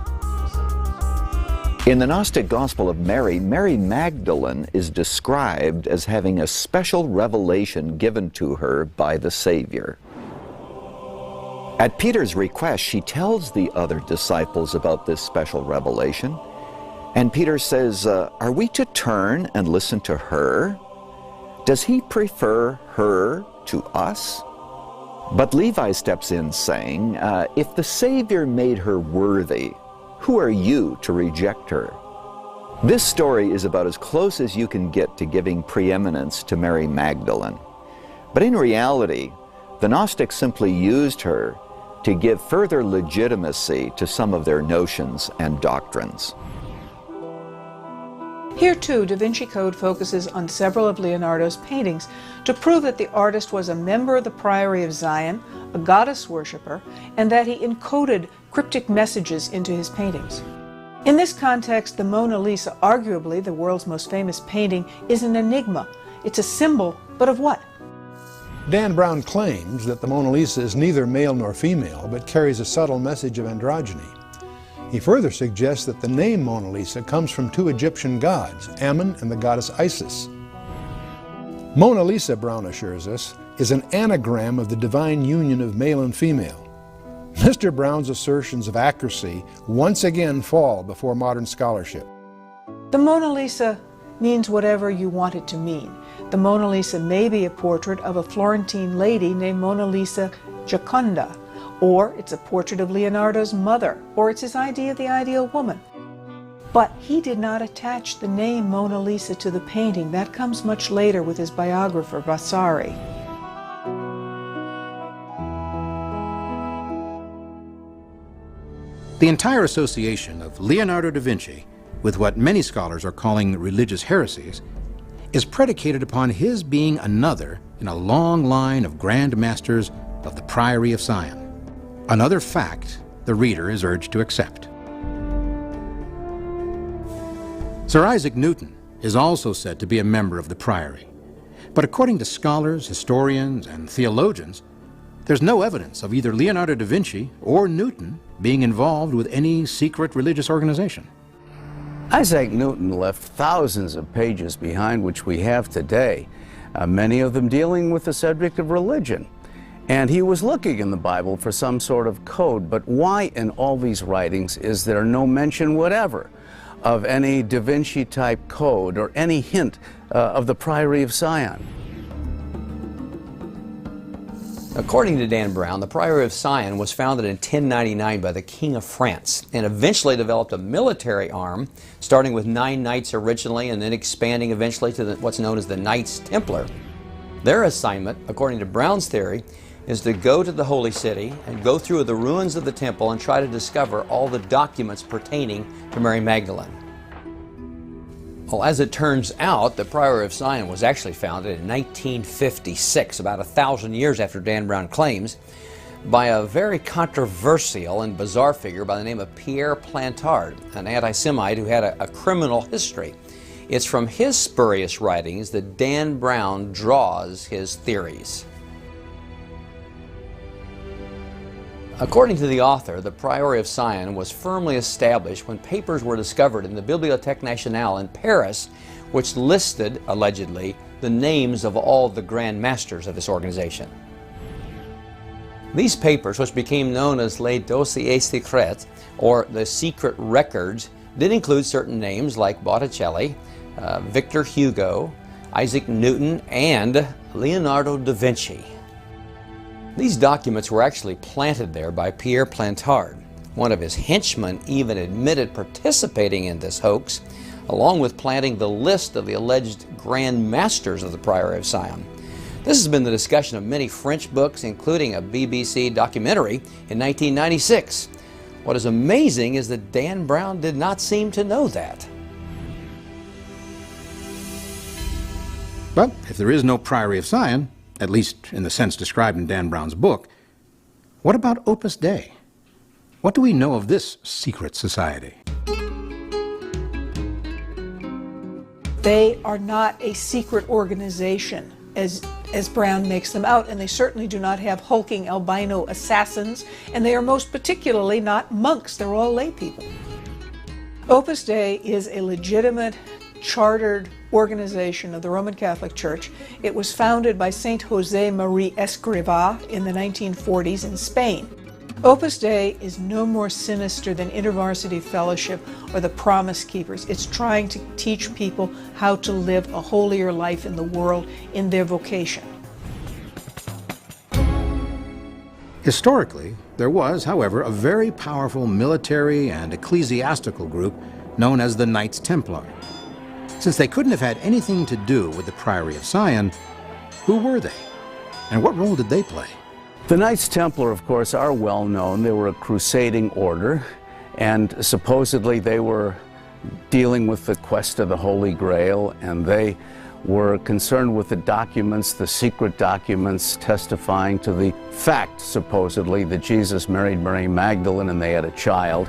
In the Gnostic Gospel of Mary, Mary Magdalen is described as having a special revelation given to her by the Savior. At Peter's request, she tells the other disciples about this special revelation, and Peter says, are we to turn and listen to her? Does he prefer her to us? But Levi steps in saying, if the Savior made her worthy, who are you to reject her? This story is about as close as you can get to giving preeminence to Mary Magdalene. But in reality, the Gnostics simply used her to give further legitimacy to some of their notions and doctrines. Here too, Da Vinci Code focuses on several of Leonardo's paintings to prove that the artist was a member of the Priory of Zion, a goddess worshipper, and that he encoded cryptic messages into his paintings. In this context, the Mona Lisa, arguably the world's most famous painting, is an enigma. It's a symbol, but of what? Dan Brown claims that the Mona Lisa is neither male nor female, but carries a subtle message of androgyny. He further suggests that the name Mona Lisa comes from two Egyptian gods, Ammon and the goddess Isis. Mona Lisa, Brown assures us, is an anagram of the divine union of male and female. Mr. Brown's assertions of accuracy once again fall before modern scholarship. The Mona Lisa means whatever you want it to mean. The Mona Lisa may be a portrait of a Florentine lady named Mona Lisa Gioconda, or it's a portrait of Leonardo's mother, or it's his idea of the ideal woman. But he did not attach the name Mona Lisa to the painting. That comes much later with his biographer, Vasari. The entire association of Leonardo da Vinci with what many scholars are calling religious heresies is predicated upon his being another in a long line of grand masters of the Priory of Zion. Another fact the reader is urged to accept. Sir Isaac Newton is also said to be a member of the Priory, but according to scholars, historians, and theologians, there's no evidence of either Leonardo da Vinci or Newton being involved with any secret religious organization. Isaac Newton left thousands of pages behind which we have today, many of them dealing with the subject of religion. And he was looking in the Bible for some sort of code, but why in all these writings is there no mention whatever of any Da Vinci type code or any hint of the Priory of Zion? According to Dan Brown, the Priory of Zion was founded in 1099 by the King of France and eventually developed a military arm, starting with 9 knights originally and then expanding eventually to what's known as the Knights Templar. Their assignment, according to Brown's theory, is to go to the Holy City and go through the ruins of the temple and try to discover all the documents pertaining to Mary Magdalene. Well, as it turns out, the Priory of Zion was actually founded in 1956, about 1,000 years after Dan Brown claims, by a very controversial and bizarre figure by the name of Pierre Plantard, an anti-Semite who had a criminal history. It's from his spurious writings that Dan Brown draws his theories. According to the author, the Priory of Zion was firmly established when papers were discovered in the Bibliothèque Nationale in Paris, which listed, allegedly, the names of all the Grand Masters of this organization. These papers, which became known as Les Dossiers Secrets, or the secret records, did include certain names like Botticelli, Victor Hugo, Isaac Newton, and Leonardo da Vinci. These documents were actually planted there by Pierre Plantard. One of his henchmen even admitted participating in this hoax, along with planting the list of the alleged grand masters of the Priory of Sion. This has been the discussion of many French books, including a BBC documentary in 1996. What is amazing is that Dan Brown did not seem to know that. But if there is no Priory of Sion, at least in the sense described in Dan Brown's book, what about Opus Dei? What do we know of this secret society? They are not a secret organization as Brown makes them out, and they certainly do not have hulking albino assassins, and they are most particularly not monks. They're all lay people. Opus Dei is a legitimate, chartered organization of the Roman Catholic Church. It was founded by Saint José María Escrivá in the 1940s in Spain. Opus Dei is no more sinister than InterVarsity Fellowship or the Promise Keepers. It's trying to teach people how to live a holier life in the world in their vocation. Historically, there was, however, a very powerful military and ecclesiastical group known as the Knights Templar. Since they couldn't have had anything to do with the Priory of Sion, who were they? And what role did they play? The Knights Templar, of course, are well known. They were a crusading order, and supposedly they were dealing with the quest of the Holy Grail, and they were concerned with the documents, the secret documents testifying to the fact, supposedly, that Jesus married Mary Magdalen and they had a child.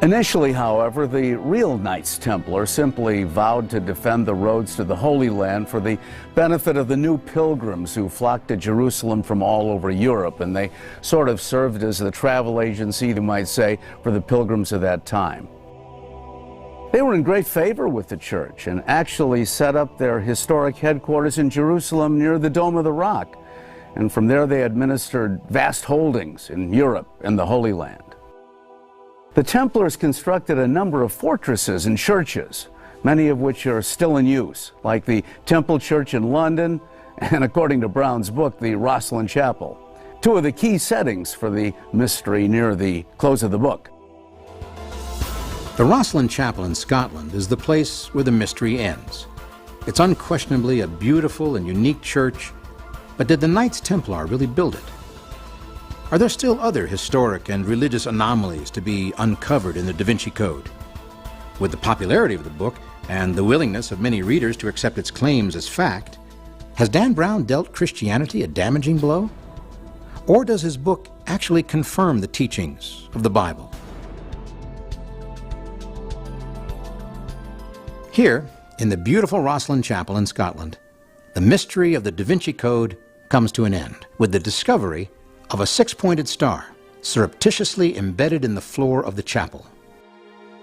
Initially, however, the real Knights Templar simply vowed to defend the roads to the Holy Land for the benefit of the new pilgrims who flocked to Jerusalem from all over Europe, and they sort of served as the travel agency, you might say, for the pilgrims of that time. They were in great favor with the church and actually set up their historic headquarters in Jerusalem near the Dome of the Rock, and from there they administered vast holdings in Europe and the Holy Land. The Templars constructed a number of fortresses and churches, many of which are still in use, like the Temple Church in London, and according to Brown's book, the Rosslyn Chapel, two of the key settings for the mystery near the close of the book. The Rosslyn Chapel in Scotland is the place where the mystery ends. It's unquestionably a beautiful and unique church, but did the Knights Templar really build it? Are there still other historic and religious anomalies to be uncovered in the Da Vinci Code? With the popularity of the book and the willingness of many readers to accept its claims as fact, has Dan Brown dealt Christianity a damaging blow? Or does his book actually confirm the teachings of the Bible? Here, in the beautiful Rosslyn Chapel in Scotland, the mystery of the Da Vinci Code comes to an end with the discovery of a six-pointed star surreptitiously embedded in the floor of the chapel.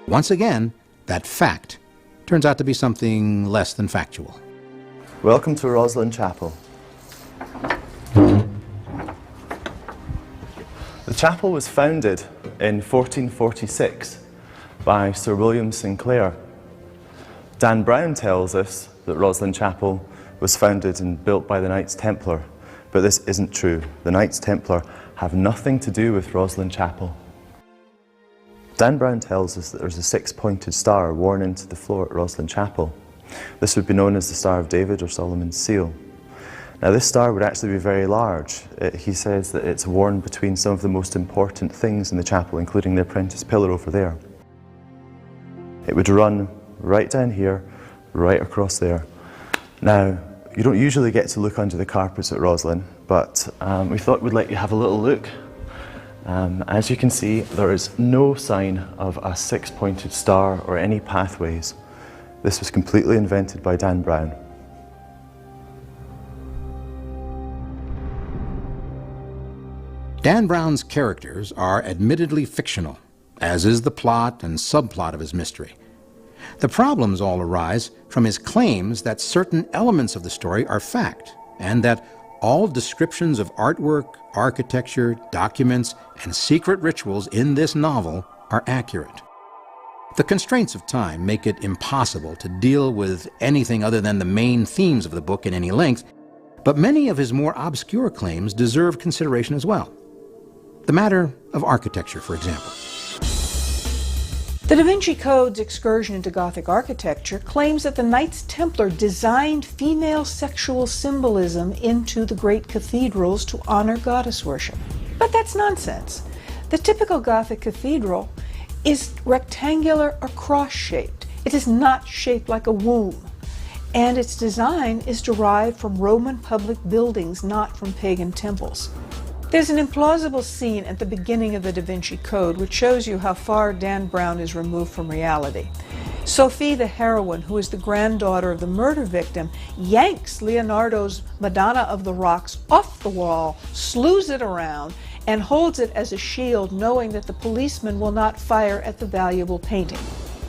Once again, that fact turns out to be something less than factual. Welcome to Rosslyn Chapel. The chapel was founded in 1446 by Sir William Sinclair. Dan Brown tells us that Rosslyn Chapel was founded and built by the Knights Templar, but this isn't true. The Knights Templar have nothing to do with Rosslyn Chapel. Dan Brown tells us that there's a six-pointed star worn into the floor at Rosslyn Chapel. This would be known as the Star of David or Solomon's Seal. Now this star would actually be very large. He says that it's worn between some of the most important things in the chapel, including the apprentice pillar over there. It would run right down here, right across there. Now, you don't usually get to look under the carpets at Rosslyn, but we thought we'd let you have a little look. As you can see, there is no sign of a six-pointed star or any pathways. This was completely invented by Dan Brown. Dan Brown's characters are admittedly fictional, as is the plot and subplot of his mystery. The problems all arise from his claims that certain elements of the story are fact, and that all descriptions of artwork, architecture, documents, and secret rituals in this novel are accurate. The constraints of time make it impossible to deal with anything other than the main themes of the book in any length, but many of his more obscure claims deserve consideration as well. The matter of architecture, for example. The Da Vinci Code's excursion into Gothic architecture claims that the Knights Templar designed female sexual symbolism into the great cathedrals to honor goddess worship. But that's nonsense. The typical Gothic cathedral is rectangular or cross-shaped. It is not shaped like a womb. And its design is derived from Roman public buildings, not from pagan temples. There's an implausible scene at the beginning of the Da Vinci Code which shows you how far Dan Brown is removed from reality. Sophie, the heroine, who is the granddaughter of the murder victim, yanks Leonardo's Madonna of the Rocks off the wall, slews it around, and holds it as a shield, knowing that the policeman will not fire at the valuable painting.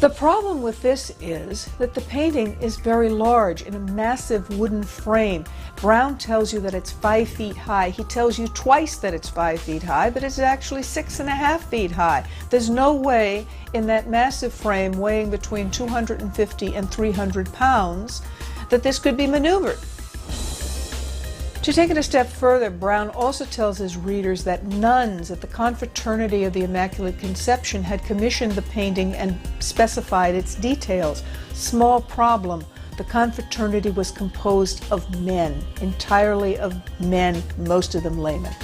The problem with this is that the painting is very large in a massive wooden frame. Brown tells you that it's 5 feet high. He tells you twice that it's 5 feet high, but it's actually 6.5 feet high. There's no way in that massive frame weighing between 250 and 300 pounds that this could be maneuvered. To take it a step further, Brown also tells his readers that nuns at the Confraternity of the Immaculate Conception had commissioned the painting and specified its details. Small problem. The confraternity was composed of men, entirely of men, most of them laymen.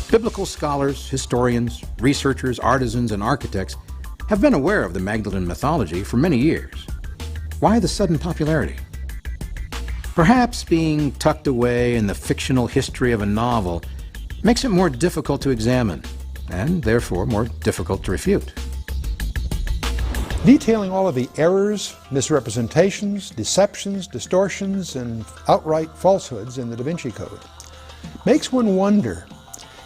Biblical scholars, historians, researchers, artisans, and architects have been aware of the Magdalen mythology for many years. Why the sudden popularity? Perhaps being tucked away in the fictional history of a novel makes it more difficult to examine, and therefore more difficult to refute. Detailing all of the errors, misrepresentations, deceptions, distortions, and outright falsehoods in the Da Vinci Code makes one wonder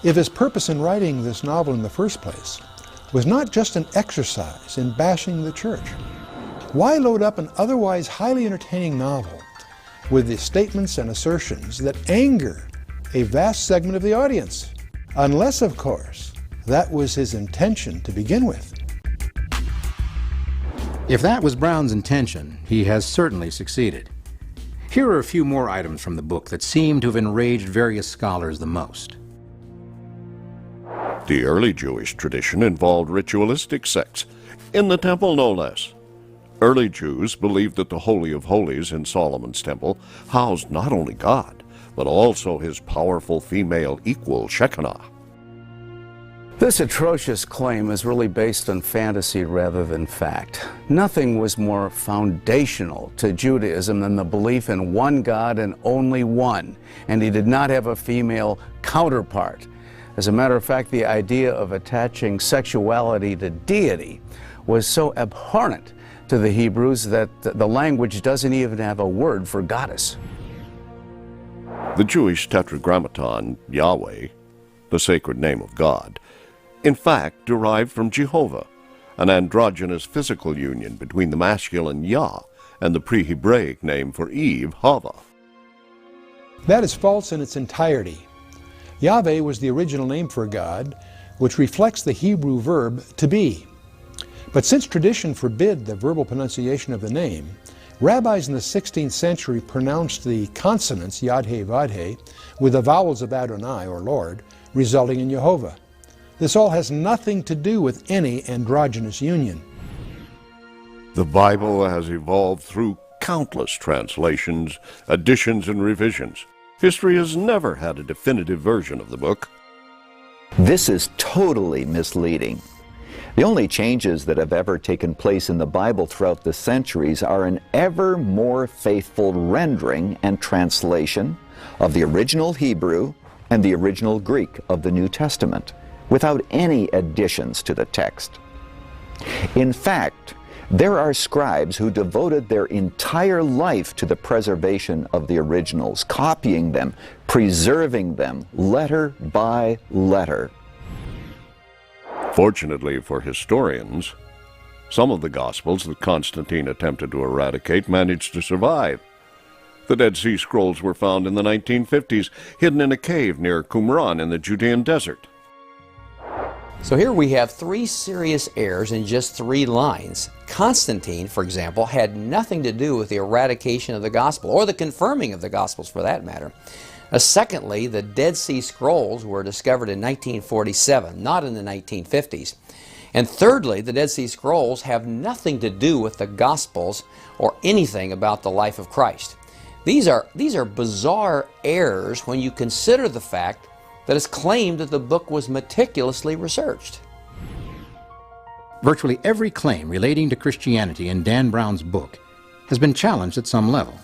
if his purpose in writing this novel in the first place was not just an exercise in bashing the church. Why load up an otherwise highly entertaining novel with the statements and assertions that anger a vast segment of the audience? Unless, of course, that was his intention to begin with. If that was Brown's intention, he has certainly succeeded. Here are a few more items from the book that seem to have enraged various scholars the most. The early Jewish tradition involved ritualistic sex, in the temple no less. Early Jews believed that the Holy of Holies in Solomon's temple housed not only God, but also his powerful female equal Shekinah. This atrocious claim is really based on fantasy rather than fact. Nothing was more foundational to Judaism than the belief in one God and only one, and he did not have a female counterpart. As a matter of fact, the idea of attaching sexuality to deity was so abhorrent to the Hebrews that the language doesn't even have a word for goddess. The Jewish Tetragrammaton, Yahweh, the sacred name of God, in fact derived from Jehovah, an androgynous physical union between the masculine Yah and the pre-Hebraic name for Eve, Hava. That is false in its entirety. Yahweh was the original name for God, which reflects the Hebrew verb to be. But since tradition forbid the verbal pronunciation of the name, rabbis in the 16th century pronounced the consonants Yad-He, Vad-He with the vowels of Adonai, or Lord, resulting in Jehovah. This all has nothing to do with any androgynous union. The Bible has evolved through countless translations, additions, and revisions. History has never had a definitive version of the book. This is totally misleading. The only changes that have ever taken place in the Bible throughout the centuries are an ever more faithful rendering and translation of the original Hebrew and the original Greek of the New Testament, without any additions to the text. In fact, there are scribes who devoted their entire life to the preservation of the originals, copying them, preserving them, letter by letter. Fortunately for historians, some of the Gospels that Constantine attempted to eradicate managed to survive. The Dead Sea Scrolls were found in the 1950s, hidden in a cave near Qumran in the Judean desert. So here we have three serious errors in just 3 lines. Constantine, for example, had nothing to do with the eradication of the gospel, or the confirming of the gospels for that matter. Secondly, the Dead Sea Scrolls were discovered in 1947, not in the 1950s. And thirdly, the Dead Sea Scrolls have nothing to do with the gospels or anything about the life of Christ. These are bizarre errors when you consider the fact that it's claimed that the book was meticulously researched. Virtually every claim relating to Christianity in Dan Brown's book has been challenged at some level.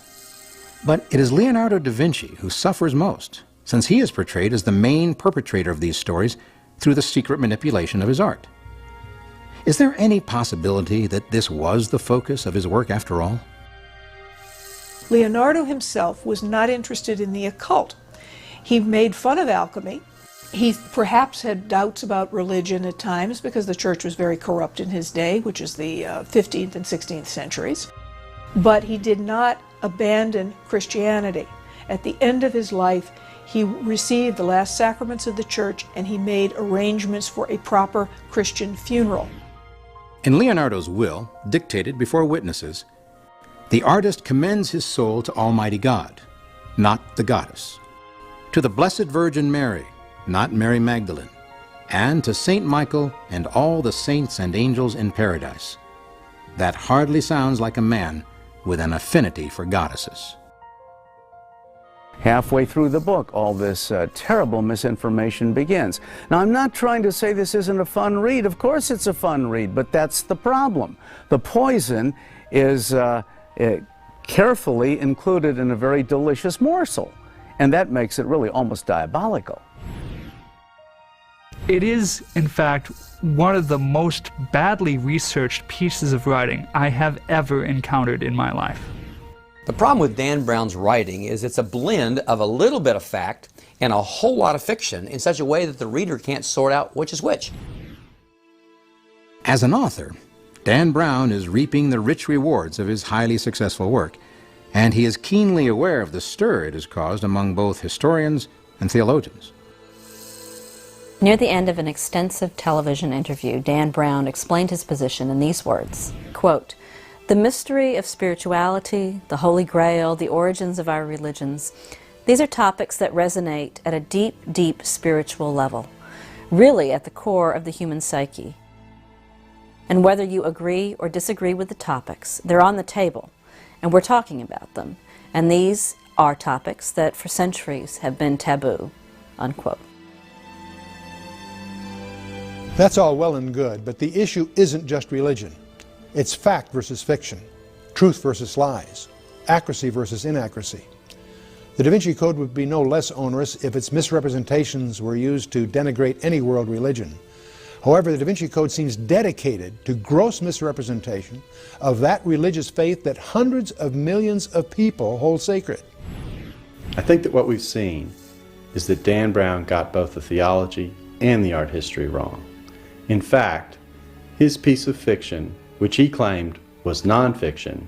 But it is Leonardo da Vinci who suffers most, since he is portrayed as the main perpetrator of these stories through the secret manipulation of his art. Is there any possibility that this was the focus of his work after all? Leonardo himself was not interested in the occult. He made fun of alchemy. He perhaps had doubts about religion at times because the church was very corrupt in his day, which is the 15th and 16th centuries. But he did not abandon Christianity. At the end of his life, he received the last sacraments of the church and he made arrangements for a proper Christian funeral. In Leonardo's will, dictated before witnesses, the artist commends his soul to Almighty God, not the goddess, to the Blessed Virgin Mary, not Mary Magdalen, and to Saint Michael and all the saints and angels in paradise. That hardly sounds like a man with an affinity for goddesses. Halfway through the book, all this terrible misinformation begins. Now, I'm not trying to say this isn't a fun read. Of course it's a fun read, but that's the problem. The poison is carefully included in a very delicious morsel, and that makes it really almost diabolical. It is, in fact, one of the most badly researched pieces of writing I have ever encountered in my life. The problem with Dan Brown's writing is it's a blend of a little bit of fact and a whole lot of fiction in such a way that the reader can't sort out which is which. As an author, Dan Brown is reaping the rich rewards of his highly successful work, and he is keenly aware of the stir it has caused among both historians and theologians. Near the end of an extensive television interview, Dan Brown explained his position in these words, quote, "The mystery of spirituality, the Holy Grail, the origins of our religions, these are topics that resonate at a deep, deep spiritual level, really at the core of the human psyche. And whether you agree or disagree with the topics, they're on the table, and we're talking about them. And these are topics that for centuries have been taboo," unquote. That's all well and good, but the issue isn't just religion. It's fact versus fiction, truth versus lies, accuracy versus inaccuracy. The Da Vinci Code would be no less onerous if its misrepresentations were used to denigrate any world religion. However, the Da Vinci Code seems dedicated to gross misrepresentation of that religious faith that hundreds of millions of people hold sacred. I think that what we've seen is that Dan Brown got both the theology and the art history wrong. In fact, his piece of fiction, which he claimed was nonfiction,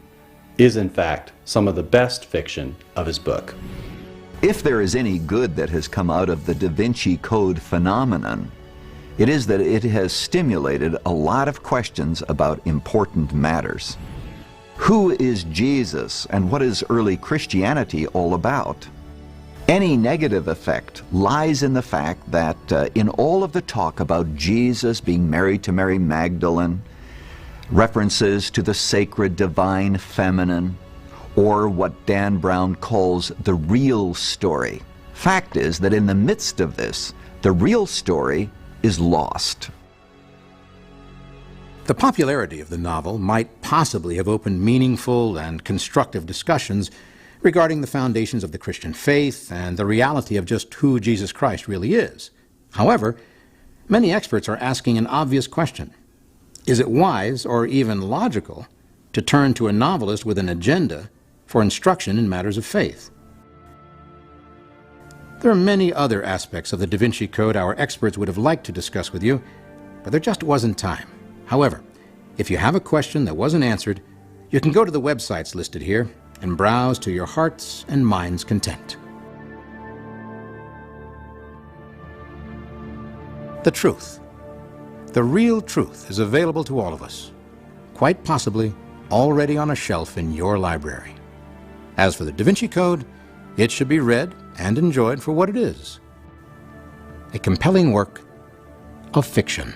is in fact some of the best fiction of his book. If there is any good that has come out of the Da Vinci Code phenomenon, it is that it has stimulated a lot of questions about important matters. Who is Jesus and what is early Christianity all about? Any negative effect lies in the fact that in all of the talk about Jesus being married to Mary Magdalen, references to the sacred divine feminine, or what Dan Brown calls the real story. Fact is that in the midst of this, the real story is lost. The popularity of the novel might possibly have opened meaningful and constructive discussions regarding the foundations of the Christian faith and the reality of just who Jesus Christ really is. However, many experts are asking an obvious question. Is it wise or even logical to turn to a novelist with an agenda for instruction in matters of faith? There are many other aspects of the Da Vinci Code our experts would have liked to discuss with you, but there just wasn't time. However, if you have a question that wasn't answered, you can go to the websites listed here and browse to your heart's and mind's content. The truth, the real truth, is available to all of us, quite possibly already on a shelf in your library. As for the Da Vinci Code, it should be read and enjoyed for what it is, a compelling work of fiction.